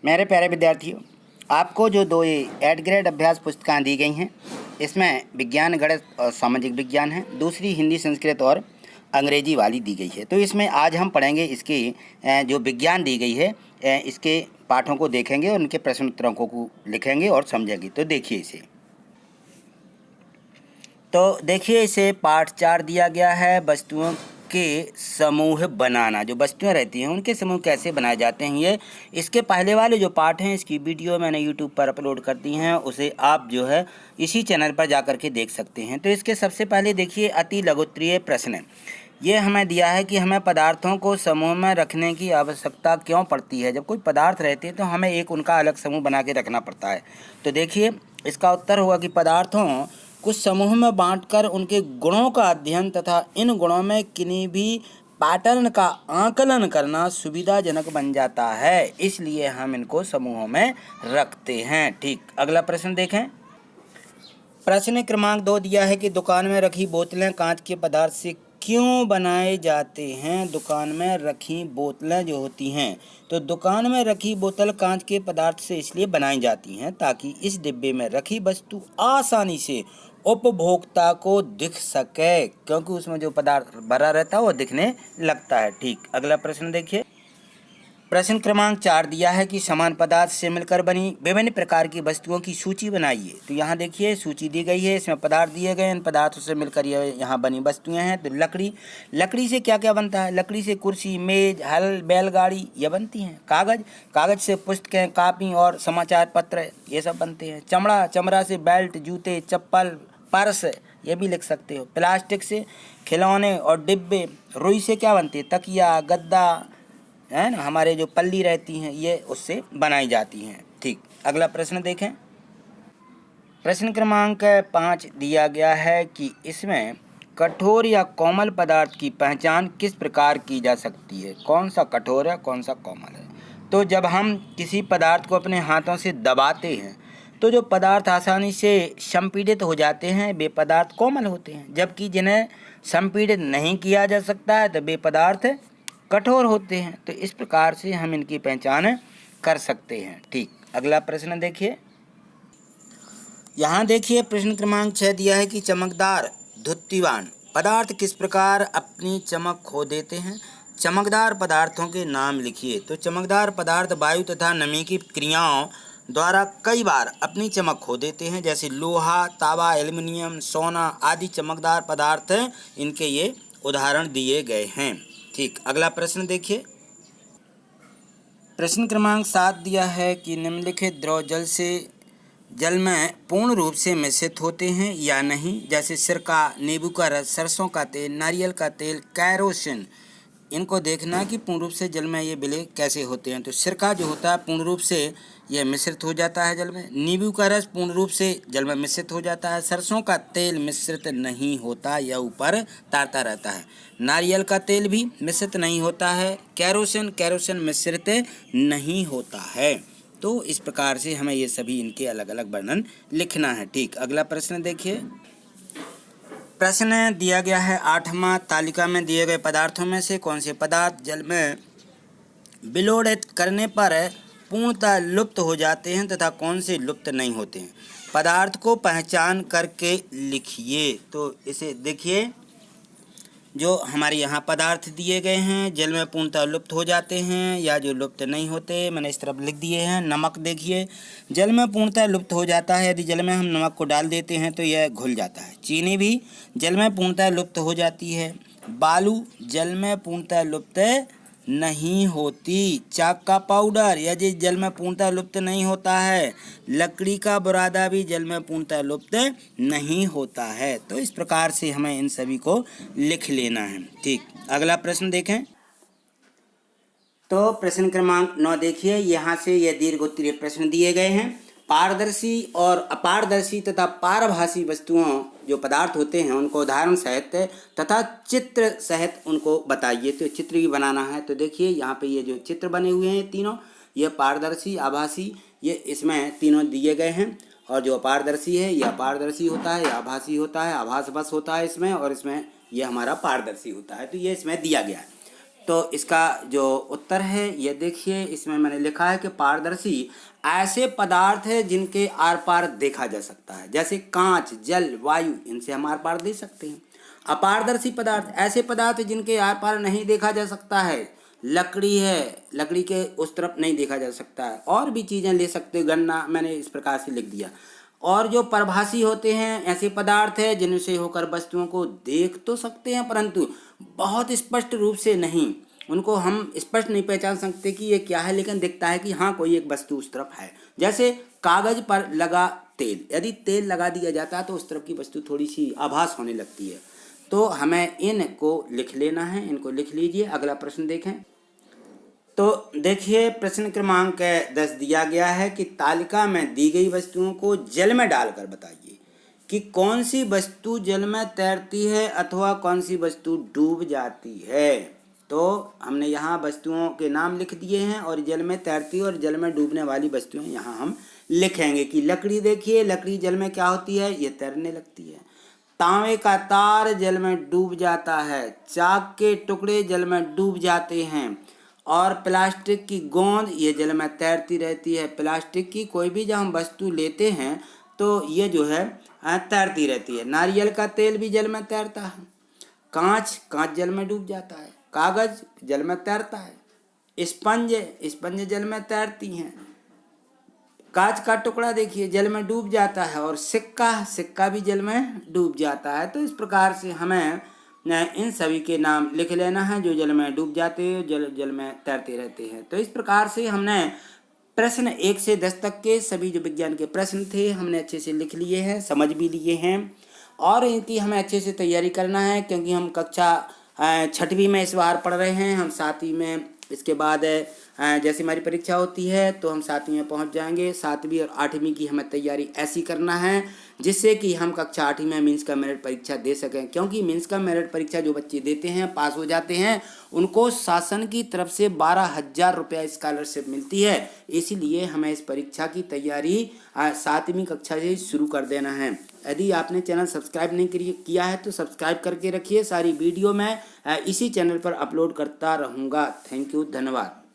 मेरे प्यारे विद्यार्थियों, आपको जो दो ये 8 ग्रेड अभ्यास पुस्तकें दी गई हैं, इसमें विज्ञान, गणित और सामाजिक विज्ञान है। दूसरी हिंदी, संस्कृत और अंग्रेजी वाली दी गई है। तो इसमें आज हम पढ़ेंगे इसकी जो विज्ञान दी गई है, इसके पाठों को देखेंगे और उनके प्रश्न उत्तरों को लिखेंगे और समझेंगे। तो देखिए इसे। तो देखिए इसे पाठ 4 दिया गया है, वस्तुओं के समूह बनाना। जो वस्तुएं रहती हैं उनके समूह कैसे बनाए जाते हैं, ये इसके पहले वाले जो पाठ हैं इसकी वीडियो मैंने यूट्यूब पर अपलोड कर दी हैं, उसे आप जो है इसी चैनल पर जा कर के देख सकते हैं। तो इसके सबसे पहले देखिए अति लघुत्तरीय प्रश्न। ये हमें दिया है कि हमें पदार्थों को समूह में रखने की आवश्यकता क्यों पड़ती है। जब कोई पदार्थ रहते हैं तो हमें एक उनका अलग समूह बना के रखना पड़ता है। तो देखिए इसका उत्तर होगा कि पदार्थों कुछ समूह में बांटकर उनके गुणों का अध्ययन तथा इन गुणों में किन्हीं भी पैटर्न का आकलन करना सुविधाजनक बन जाता है, इसलिए हम इनको समूहों में रखते हैं। ठीक, अगला प्रश्न देखें। प्रश्न क्रमांक 2 दिया है कि दुकान में रखी बोतलें कांच के पदार्थ से क्यों बनाए जाते हैं। दुकान में रखी बोतलें जो होती हैं, तो दुकान में रखी बोतल कांच के पदार्थ से इसलिए बनाई जाती हैं ताकि इस डिब्बे में रखी वस्तु आसानी से उपभोक्ता को दिख सके, क्योंकि उसमें जो पदार्थ भरा रहता है वो दिखने लगता है। ठीक, अगला प्रश्न देखिए। प्रश्न क्रमांक 4 दिया है कि समान पदार्थ से मिलकर बनी विभिन्न प्रकार की वस्तुओं की सूची बनाइए। तो यहाँ देखिए सूची दी गई है, इसमें पदार्थ दिए गए, इन पदार्थों से मिलकर ये यहाँ बनी वस्तुएं हैं। तो लकड़ी से क्या क्या बनता है। लकड़ी से कुर्सी, मेज, हल, बैलगाड़ी ये बनती हैं। कागज से पुस्तकें, कापी और समाचार पत्र ये सब बनते हैं। चमड़ा से बेल्ट, जूते, चप्पल, पर्स ये भी लिख सकते हो। प्लास्टिक से खिलौने और डिब्बे। रुई से क्या बनती है, तकिया, गद्दा है ना, हमारे जो पल्ली रहती हैं ये उससे बनाई जाती हैं। ठीक, अगला प्रश्न देखें। प्रश्न क्रमांक 5 दिया गया है कि इसमें कठोर या कोमल पदार्थ की पहचान किस प्रकार की जा सकती है। कौन सा कठोर है, कौन सा कोमल है। तो जब हम किसी पदार्थ को अपने हाथों से दबाते हैं तो जो पदार्थ आसानी से संपीड़ित हो जाते हैं वे पदार्थ कोमल होते हैं, जबकि जिन्हें संपीड़ित नहीं किया जा सकता है तो वे पदार्थ कठोर होते हैं। तो इस प्रकार से हम इनकी पहचान कर सकते हैं। ठीक, अगला प्रश्न देखिए। यहाँ देखिए प्रश्न क्रमांक 6 दिया है कि चमकदार द्युतिवान पदार्थ किस प्रकार अपनी चमक खो देते हैं। चमकदार पदार्थों के नाम लिखिए। तो चमकदार पदार्थ वायु तथा नमी की क्रियाओं द्वारा कई बार अपनी चमक खो देते हैं, जैसे लोहा, तांबा, एल्युमिनियम, सोना आदि चमकदार पदार्थ, इनके ये उदाहरण दिए गए हैं। ठीक, अगला प्रश्न देखिए। प्रश्न क्रमांक 7 दिया है कि निम्नलिखित द्रव जल में पूर्ण रूप से मिश्रित होते हैं या नहीं, जैसे सिरका, नींबू का रस, सरसों का तेल, नारियल का तेल, कैरोसिन। इनको देखना कि पूर्ण रूप से जल में ये विलय कैसे होते हैं। तो सिरका जो होता है पूर्ण रूप से यह मिश्रित हो जाता है जल में। नींबू का रस पूर्ण रूप से जल में मिश्रित हो जाता है। सरसों का तेल मिश्रित नहीं होता, यह ऊपर तैरता रहता है। नारियल का तेल भी मिश्रित नहीं होता है। कैरोसिन मिश्रित नहीं होता है। तो इस प्रकार से हमें ये सभी इनके अलग अलग वर्णन लिखना है। ठीक, अगला प्रश्न देखिए। प्रश्न दिया गया है 8वां, तालिका में दिए गए पदार्थों में से कौन से पदार्थ जल में विलोड़ित करने पर पूर्णतः लुप्त हो जाते हैं तथा कौन से लुप्त नहीं होते हैं। पदार्थ को पहचान करके लिखिए। तो इसे देखिए, जो हमारे यहाँ पदार्थ दिए गए हैं जल में पूर्णतः लुप्त हो जाते हैं या जो लुप्त नहीं होते, मैंने इस तरफ लिख दिए हैं। नमक देखिए, जल में पूर्णतः लुप्त हो जाता है, यदि जल में हम नमक को डाल देते हैं तो यह घुल जाता है। चीनी भी जल में पूर्णतः लुप्त हो जाती है। बालू जल में पूर्णतः लुप्त नहीं होती। चाक का पाउडर यदि जल में पूर्णतः लुप्त नहीं होता है। लकड़ी का बुरादा भी जल में पूर्णतः लुप्त नहीं होता है। तो इस प्रकार से हमें इन सभी को लिख लेना है। ठीक, अगला प्रश्न देखें। तो प्रश्न क्रमांक 9 देखिए, यहाँ से ये दीर्घ उत्तरीय प्रश्न दिए गए हैं। पारदर्शी और अपारदर्शी तथा पारभासी वस्तुओं जो पदार्थ होते हैं उनको उदाहरण सहित तथा चित्र सहित उनको बताइए। तो चित्र भी बनाना है। तो देखिए यहाँ पे ये जो चित्र बने हुए हैं तीनों, ये पारदर्शी, आभासी, ये इसमें तीनों दिए गए हैं। और जो अपारदर्शी है ये अपारदर्शी होता है, ये आभासी होता है, आभास बस होता है इसमें, और इसमें ये हमारा पारदर्शी होता है। तो ये इसमें दिया गया है। तो इसका जो उत्तर है ये देखिए, इसमें मैंने लिखा है कि पारदर्शी ऐसे पदार्थ है जिनके आर पार देखा जा सकता है, जैसे कांच, जल, वायु, इनसे हम आर पार देख सकते हैं। अपारदर्शी पदार्थ ऐसे पदार्थ जिनके आर पार नहीं देखा जा सकता है, लकड़ी है, लकड़ी के उस तरफ नहीं देखा जा सकता है, और भी चीज़ें ले सकते हो, गन्ना, मैंने इस प्रकार से लिख दिया। और जो परभासी होते हैं ऐसे पदार्थ है जिनसे होकर वस्तुओं को देख तो सकते हैं परंतु बहुत स्पष्ट रूप से नहीं, उनको हम स्पष्ट नहीं पहचान सकते कि ये क्या है, लेकिन दिखता है कि हाँ कोई एक वस्तु उस तरफ है। जैसे कागज पर लगा तेल, यदि तेल लगा दिया जाता है तो उस तरफ की वस्तु थोड़ी सी आभास होने लगती है। तो हमें इनको लिख लेना है, इनको लिख लीजिए। अगला प्रश्न देखें। तो देखिए प्रश्न क्रमांक 10 दिया गया है कि तालिका में दी गई वस्तुओं को जल में डालकर बताइए कि कौन सी वस्तु जल में तैरती है अथवा कौन सी वस्तु डूब जाती है। तो हमने यहाँ वस्तुओं के नाम लिख दिए हैं और जल में तैरती और जल में डूबने वाली वस्तुएं यहाँ हम लिखेंगे कि लकड़ी, देखिए लकड़ी जल में क्या होती है, ये तैरने लगती है। तांबे का तार जल में डूब जाता है, चाक के टुकड़े जल में डूब जाते हैं, और प्लास्टिक की गोंद ये जल में तैरती रहती है। प्लास्टिक की कोई भी जब हम वस्तु लेते हैं तो ये जो है तैरती रहती है। नारियल का तेल भी जल में तैरता है। कांच जल में डूब जाता है। कागज जल में तैरता है। स्पंज जल में तैरती हैं। कांच का टुकड़ा देखिए जल में डूब जाता है, और सिक्का भी जल में डूब जाता है। तो इस प्रकार से हमें इन सभी के नाम लिख लेना है जो जल में डूब जाते हैं, जल में तैरते रहते हैं। तो इस प्रकार से हमने प्रश्न 1 से 10 तक के सभी जो विज्ञान के प्रश्न थे हमने अच्छे से लिख लिए हैं, समझ भी लिए हैं, और इनकी हमें अच्छे से तैयारी करना है क्योंकि हम कक्षा 6वीं में इस बार पढ़ रहे हैं। हम 7वीं में इसके बाद जैसे हमारी परीक्षा होती है तो हम 7वीं में पहुंच जाएंगे। 7वीं और 8वीं की हमें तैयारी ऐसी करना है जिससे कि हम कक्षा 8वीं में मीन्स का मेरिट परीक्षा दे सकें, क्योंकि मीन्स का मेरिट परीक्षा जो बच्चे देते हैं पास हो जाते हैं उनको शासन की तरफ से 12,000 रुपया स्कॉलरशिप मिलती है। इसीलिए हमें इस परीक्षा की तैयारी 7वीं कक्षा से शुरू कर देना है। यदि आपने चैनल सब्सक्राइब नहीं किया है तो सब्सक्राइब करके रखिए। सारी वीडियो मैं इसी चैनल पर अपलोड करता रहूँगा। थैंक यू, धन्यवाद।